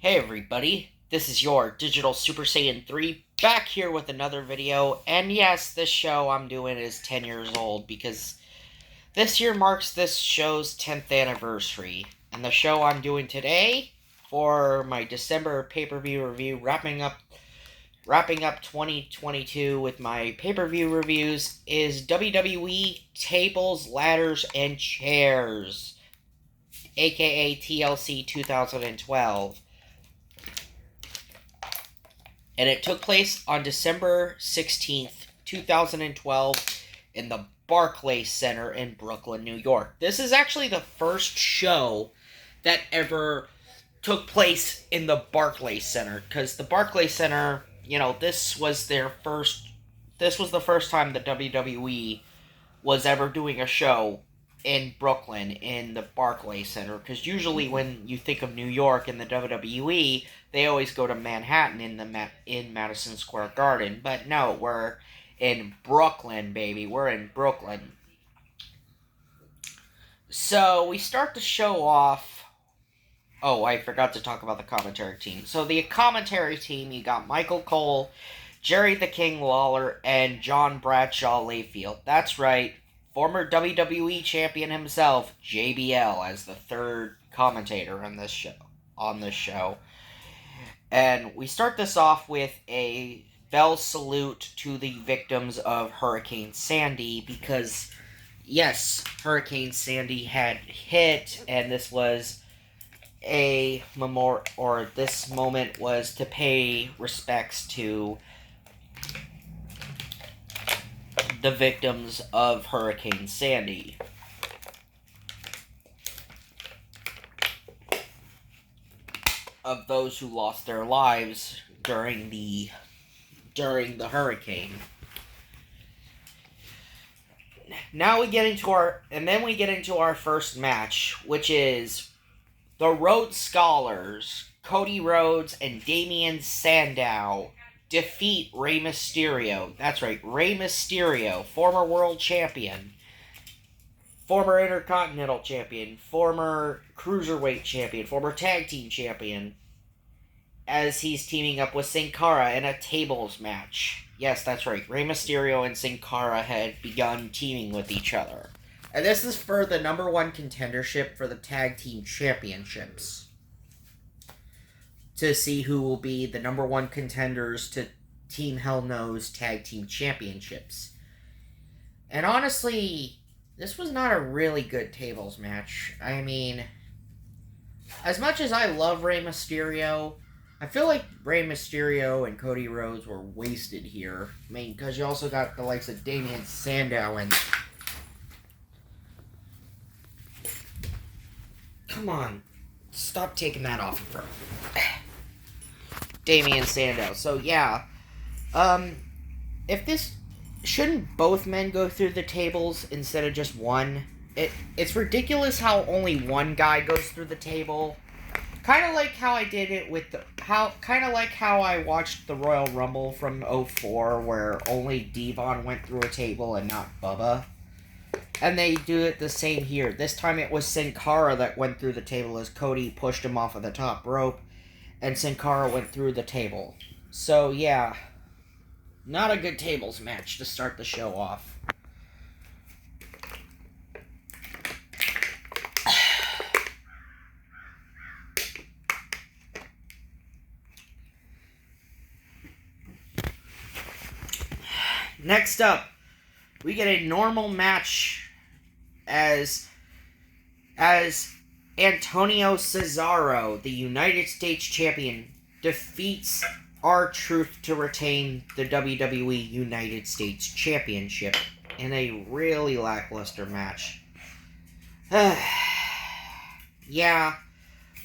Hey everybody, this is your Digital Super Saiyan 3 back here with another video, and yes, this show I'm doing is 10 years old because this year marks this show's 10th anniversary, and the show I'm doing today for my December pay-per-view review, wrapping up 2022 with my pay-per-view reviews, is WWE Tables, Ladders, and Chairs, aka TLC 2012. And it took place on December 16th, 2012 in the Barclays Center in Brooklyn, New York. This is actually the first show that ever took place in the Barclays Center, because the Barclays Center, this was the first time the WWE was ever doing a show in Brooklyn in the Barclays Center, because usually when you think of New York and the WWE, they always go to Manhattan in Madison Square Garden. But no, we're in Brooklyn, baby. We're in Brooklyn. So we start the show off. Oh, I forgot to talk about the commentary team. So the commentary team, you got Michael Cole, Jerry the King Lawler, and John Bradshaw Layfield. That's right. Former WWE champion himself, JBL, as the third commentator on this show. And we start this off with a bell salute to the victims of Hurricane Sandy, because, yes, Hurricane Sandy had hit, and this was this moment was to pay respects to the victims of Hurricane Sandy. Of those who lost their lives during the hurricane. Now we get into our first match, which is the Rhodes Scholars, Cody Rhodes and Damian Sandow, defeat Rey Mysterio. That's right, Rey Mysterio, former world champion, former Intercontinental Champion, former Cruiserweight Champion, former Tag Team Champion, as he's teaming up with Sin Cara in a tables match. Yes, that's right, Rey Mysterio and Sin Cara had begun teaming with each other. And this is for the number one contendership for the Tag Team Championships, to see who will be the number one contenders to Team Hell No's Tag Team Championships. And honestly, this was not a really good tables match. I mean, as much as I love Rey Mysterio, I feel like Rey Mysterio and Cody Rhodes were wasted here. I mean, because you also got the likes of Damian Sandow and... Come on. Stop taking that off of her. Damian Sandow. So, yeah. If this... Shouldn't both men go through the tables instead of just one? It's ridiculous how only one guy goes through the table. Kind of like how I did it with kind of like how I watched the Royal Rumble from 2004, where only Devon went through a table and not Bubba. And they do it the same here. This time it was Sin Cara that went through the table as Cody pushed him off of the top rope, and Sin Cara went through the table. So, yeah. Not a good tables match to start the show off. Next up, we get a normal match as Antonio Cesaro, the United States champion, defeats R-Truth to retain the WWE United States Championship in a really lackluster match. Yeah,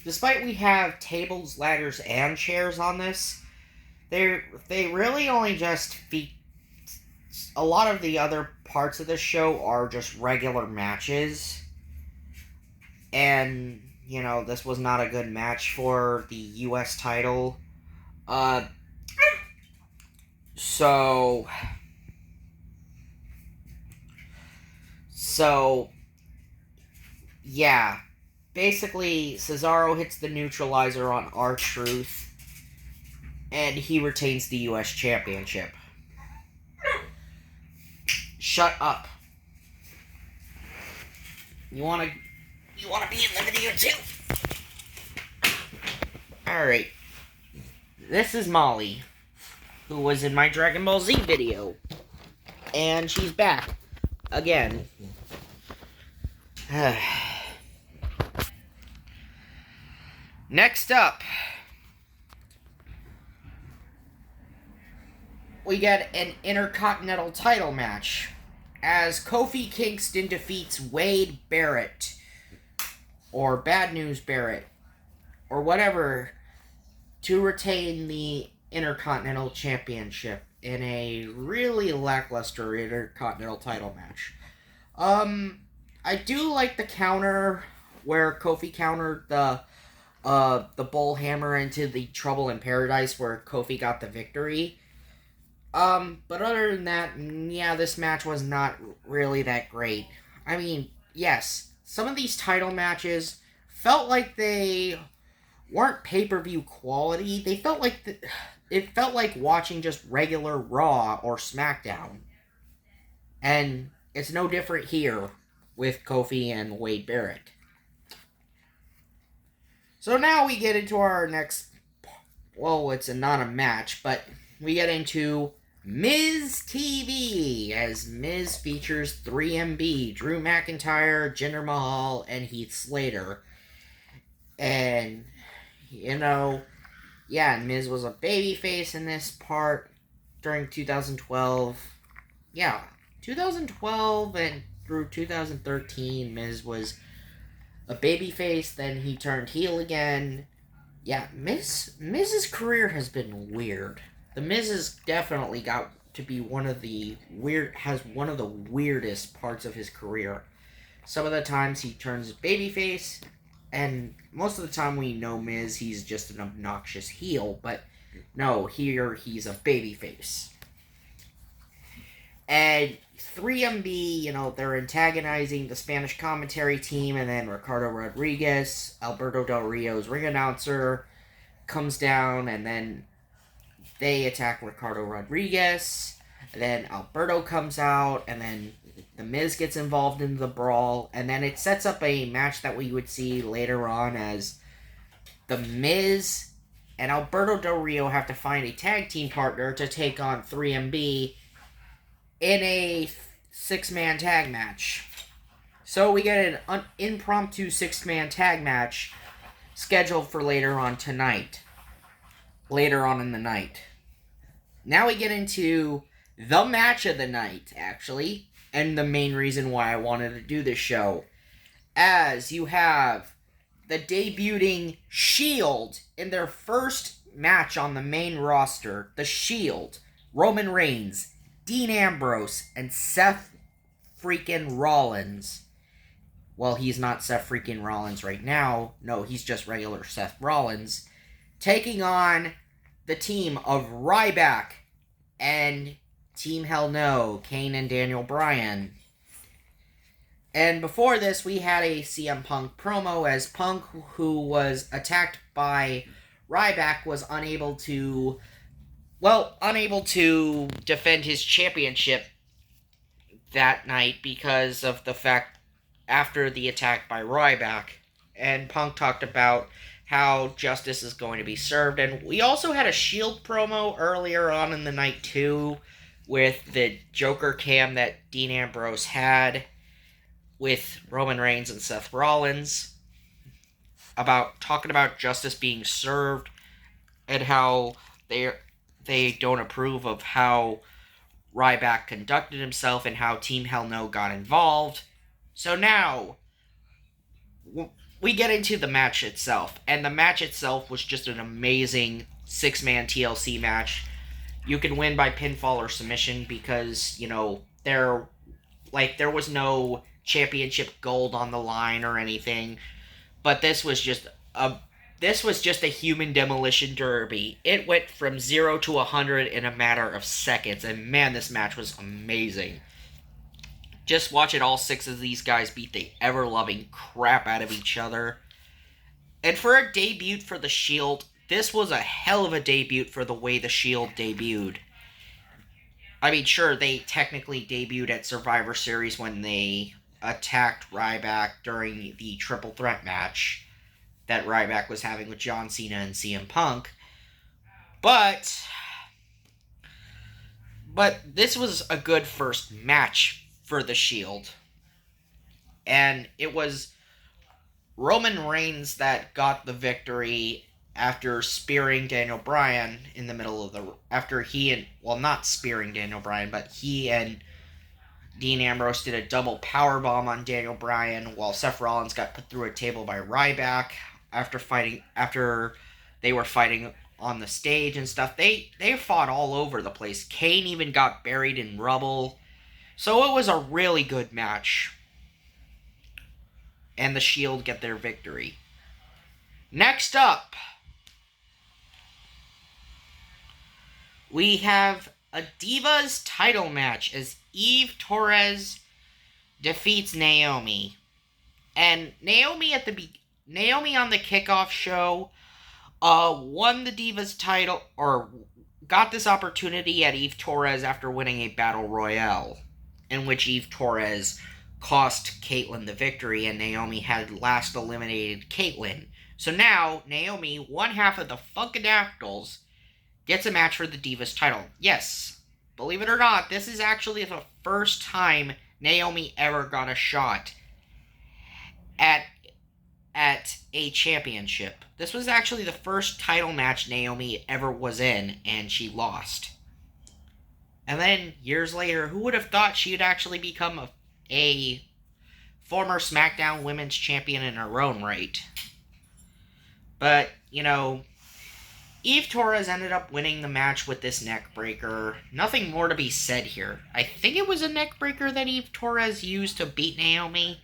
despite we have tables, ladders, and chairs on this, they really only just feature... A lot of the other parts of the show are just regular matches. And, this was not a good match for the U.S. title. So, yeah. basically, Cesaro hits the neutralizer on R-Truth, and he retains the U.S. Championship. Shut up. You wanna be in the video too? Alright. This is Molly, who was in my Dragon Ball Z video. And she's back. Again. Next up, we get an Intercontinental title match as Kofi Kingston defeats Wade Barrett, or Bad News Barrett, or whatever, to retain the Intercontinental Championship in a really lackluster Intercontinental title match. I do like the counter where Kofi countered the bull hammer into the Trouble in Paradise where Kofi got the victory. But other than that, yeah, this match was not really that great. I mean, yes, some of these title matches felt like they weren't pay-per-view quality. They felt like it felt like watching just regular Raw or SmackDown. And it's no different here with Kofi and Wade Barrett. So now we get into our next, well, it's not a match, but we get into Miz TV, as Miz features 3MB, Drew McIntyre, Jinder Mahal, and Heath Slater. And, yeah, Miz was a babyface in this part during 2012. Yeah, 2012 and through 2013, Miz was a babyface, then he turned heel again. Yeah, Miz's career has been weird. The Miz has definitely got to be one of the weirdest parts of his career. Some of the times he turns babyface, and most of the time we know Miz, he's just an obnoxious heel, but no, here he's a babyface. And 3MB, they're antagonizing the Spanish commentary team, and then Ricardo Rodriguez, Alberto Del Rio's ring announcer, comes down, and then they attack Ricardo Rodriguez, and then Alberto comes out, and then The Miz gets involved in the brawl, and then it sets up a match that we would see later on as The Miz and Alberto Del Rio have to find a tag team partner to take on 3MB in a 6-man tag match. So we get an impromptu 6-man tag match scheduled for later on tonight. Later on in the night. Now we get into the match of the night, actually, and the main reason why I wanted to do this show. As you have the debuting Shield in their first match on the main roster. The Shield, Roman Reigns, Dean Ambrose, and Seth freaking Rollins. Well, he's not Seth freaking Rollins right now. No, he's just regular Seth Rollins. Taking on the team of Ryback and Team Hell No, Kane and Daniel Bryan. And before this, we had a CM Punk promo as Punk, who was attacked by Ryback, was unable to defend his championship that night because of the fact after the attack by Ryback. And Punk talked about how justice is going to be served. And we also had a Shield promo earlier on in the night, too, with the Joker cam that Dean Ambrose had with Roman Reigns and Seth Rollins, talking about justice being served and how they don't approve of how Ryback conducted himself and how Team Hell No got involved. So now we get into the match itself, and the match itself was just an amazing 6-man TLC match. You can win by pinfall or submission because, there was no championship gold on the line or anything, but this was just a human demolition derby. It went from 0 to 100 in a matter of seconds, and man, this match was amazing. Just watching all 6 of these guys beat the ever-loving crap out of each other. And for a debut for the Shield, this was a hell of a debut for the way the Shield debuted. I mean, sure, they technically debuted at Survivor Series when they attacked Ryback during the triple threat match that Ryback was having with John Cena and CM Punk. But this was a good first match for the Shield. And it was Roman Reigns that got the victory after spearing Daniel Bryan in the middle of the... After he and... Well, not spearing Daniel Bryan, but he and Dean Ambrose did a double powerbomb on Daniel Bryan while Seth Rollins got put through a table by Ryback after they were fighting on the stage and stuff. They fought all over the place. Kane even got buried in rubble. So it was a really good match. And the Shield get their victory. Next up, we have a Divas title match as Eve Torres defeats Naomi. And Naomi on the kickoff show won the Divas title, or got this opportunity at Eve Torres after winning a Battle Royale, in which Eve Torres cost Caitlyn the victory, and Naomi had last eliminated Caitlyn. So now, Naomi, one half of the Funkadactyls, gets a match for the Divas title. Yes, believe it or not, this is actually the first time Naomi ever got a shot at a championship. This was actually the first title match Naomi ever was in, and she lost. And then, years later, who would have thought she would actually become a former SmackDown Women's Champion in her own right? But, Eve Torres ended up winning the match with this neck breaker. Nothing more to be said here. I think it was a neck breaker that Eve Torres used to beat Naomi.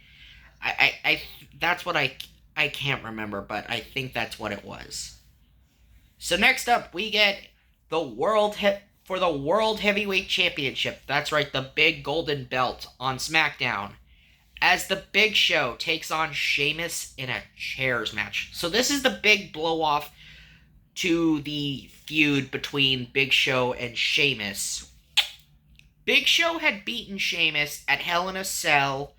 That's what I can't remember, but I think that's what it was. So next up, we get the World Heavyweight Championship. That's right, the big golden belt on SmackDown, as the Big Show takes on Sheamus in a chairs match. So this is the big blow-off to the feud between Big Show and Sheamus. Big Show had beaten Sheamus at Hell in a Cell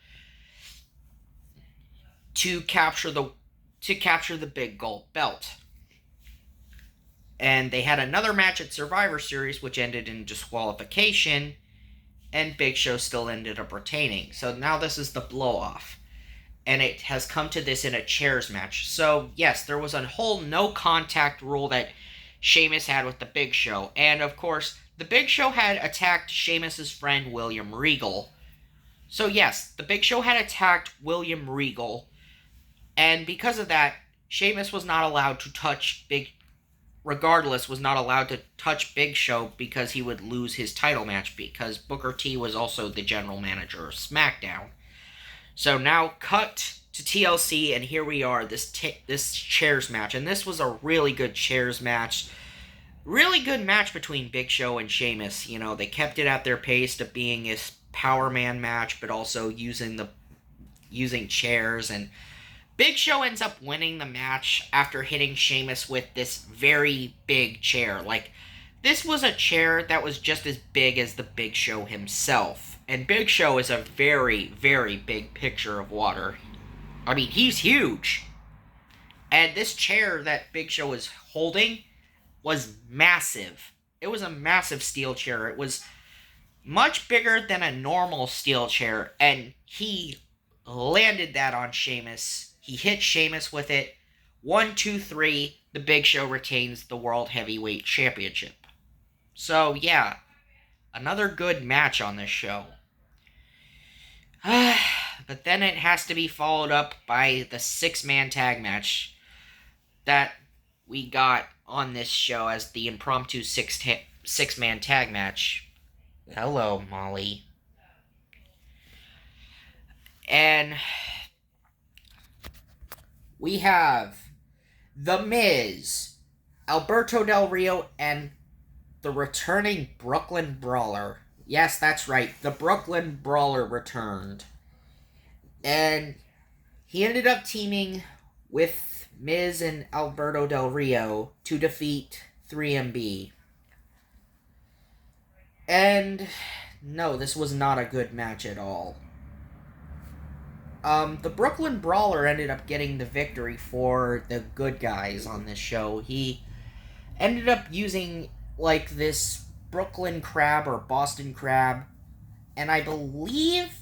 to capture the big gold belt. And they had another match at Survivor Series, which ended in disqualification, and Big Show still ended up retaining. So now this is the blow-off. And it has come to this in a chairs match. So, yes, there was a whole no-contact rule that Sheamus had with the Big Show. And, of course, the Big Show had attacked Sheamus' friend, William Regal. So, yes, the Big Show had attacked William Regal. And because of that, Sheamus was not allowed to touch was not allowed to touch Big Show because he would lose his title match, because Booker T was also the general manager of SmackDown. So now cut to TLC, and here we are, this chairs match. And this was a really good chairs match. Really good match between Big Show and Sheamus. They kept it at their pace to being a power man match, but also using chairs. And Big Show ends up winning the match after hitting Sheamus with this very big chair. This was a chair that was just as big as the Big Show himself. And Big Show is a very, very big picture of water. I mean, he's huge. And this chair that Big Show was holding was massive. It was a massive steel chair. It was much bigger than a normal steel chair. And he landed that on Sheamus. He hit Sheamus with it. 1, 2, 3. The Big Show retains the World Heavyweight Championship. So, yeah. Another good match on this show. But then it has to be followed up by the 6-man tag match that we got on this show as the Impromptu 6-man tag match. Hello, Molly. And we have The Miz, Alberto Del Rio, and the returning Brooklyn Brawler. Yes, that's right. The Brooklyn Brawler returned. And he ended up teaming with Miz and Alberto Del Rio to defeat 3MB. And no, this was not a good match at all. The Brooklyn Brawler ended up getting the victory for the good guys on this show. He ended up using, like, this Brooklyn Crab or Boston Crab, and I believe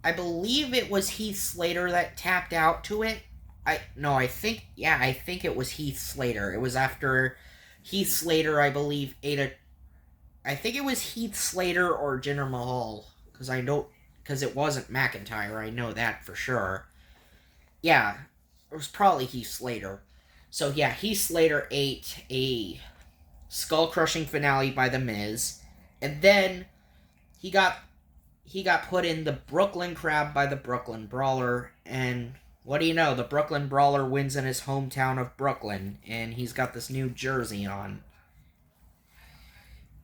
it was Heath Slater that tapped out to it. I think it was Heath Slater. It was after Heath Slater, I believe, I think it was Heath Slater or Jinder Mahal, because it wasn't McIntyre, I know that for sure. Yeah, it was probably Heath Slater. So yeah, Heath Slater ate a skull-crushing finale by The Miz, and then he got put in the Brooklyn Crab by the Brooklyn Brawler, and what do you know, the Brooklyn Brawler wins in his hometown of Brooklyn, and he's got this new jersey on.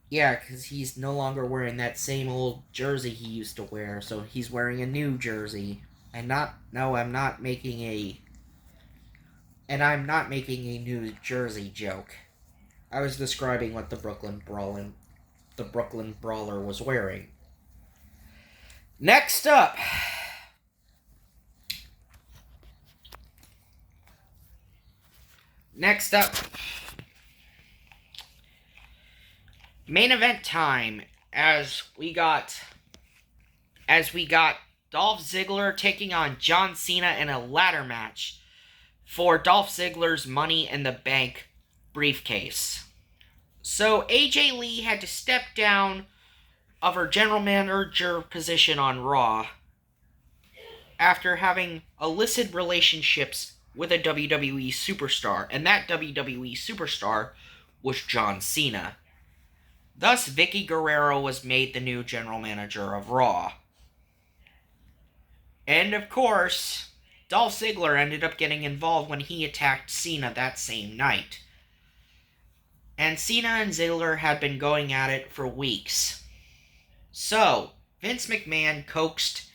Yeah, because he's no longer wearing that same old jersey he used to wear, so he's wearing a new jersey. I'm not making a New Jersey joke. I was describing what the Brooklyn Brawler was wearing. Next up, main event time, as we got Dolph Ziggler taking on John Cena in a ladder match for Dolph Ziggler's Money in the Bank briefcase. So AJ Lee had to step down of her general manager position on Raw after having illicit relationships with a WWE superstar, and that WWE superstar was John Cena. Thus, Vicky Guerrero was made the new general manager of Raw. And of course, Dolph Ziggler ended up getting involved when he attacked Cena that same night. And Cena and Ziggler had been going at it for weeks. So, Vince McMahon coaxed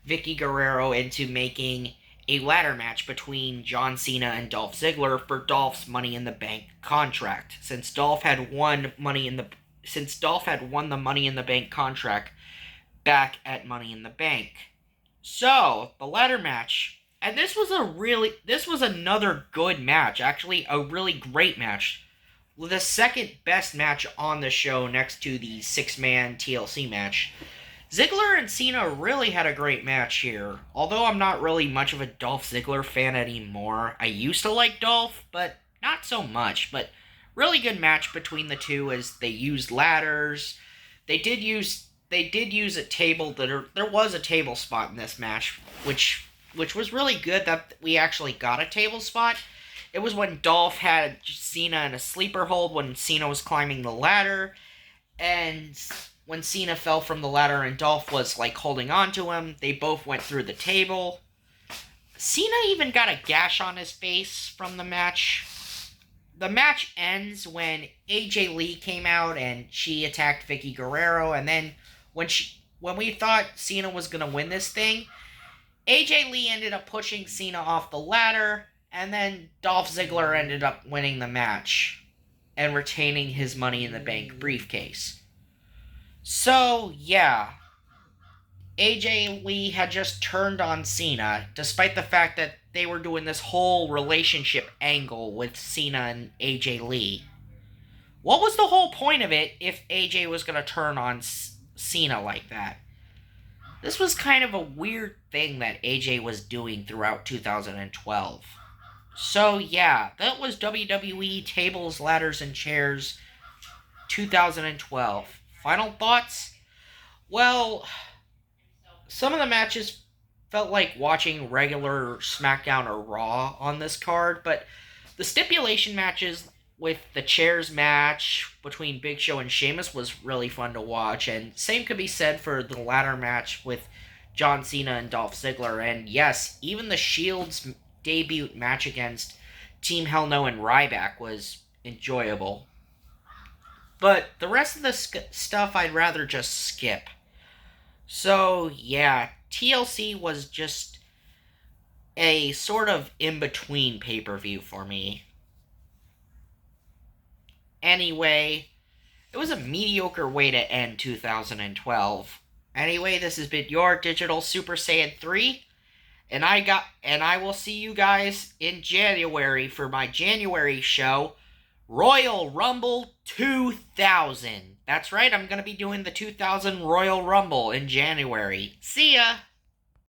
Vicky Guerrero into making a ladder match between John Cena and Dolph Ziggler for Dolph's Money in the Bank contract, since Dolph had won the Money in the Bank contract back at Money in the Bank. So, the ladder match, and this was another good match, actually a really great match. The second best match on the show next to the 6-man TLC match. Ziggler and Cena really had a great match here. Although I'm not really much of a Dolph Ziggler fan anymore. I used to like Dolph, but not so much. But really good match between the two as they used ladders. They did use a table. There was a table spot in this match, which was really good that we actually got a table spot. It was when Dolph had Cena in a sleeper hold when Cena was climbing the ladder, and when Cena fell from the ladder and Dolph was like holding on to him, they both went through the table. Cena even got a gash on his face from the match. The match ends when AJ Lee came out and she attacked Vicky Guerrero, and then when we thought Cena was going to win this thing, AJ Lee ended up pushing Cena off the ladder, and then Dolph Ziggler ended up winning the match and retaining his Money in the Bank briefcase. So, yeah, AJ Lee had just turned on Cena, despite the fact that they were doing this whole relationship angle with Cena and AJ Lee. What was the whole point of it if AJ was going to turn on Cena like that? This was kind of a weird thing that AJ was doing throughout 2012. So, yeah, that was WWE Tables, Ladders, and Chairs 2012. Final thoughts? Well, some of the matches felt like watching regular SmackDown or Raw on this card, but the stipulation matches with the chairs match between Big Show and Sheamus was really fun to watch, and same could be said for the ladder match with John Cena and Dolph Ziggler, and yes, even the Shield's debut match against Team Hell No and Ryback was enjoyable. But the rest of the stuff I'd rather just skip. So, yeah, TLC was just a sort of in-between pay-per-view for me. Anyway, it was a mediocre way to end 2012. Anyway, this has been your Digital Super Saiyan 3. And I will see you guys in January for my January show, Royal Rumble 2000. That's right, I'm going to be doing the 2000 Royal Rumble in January. See ya!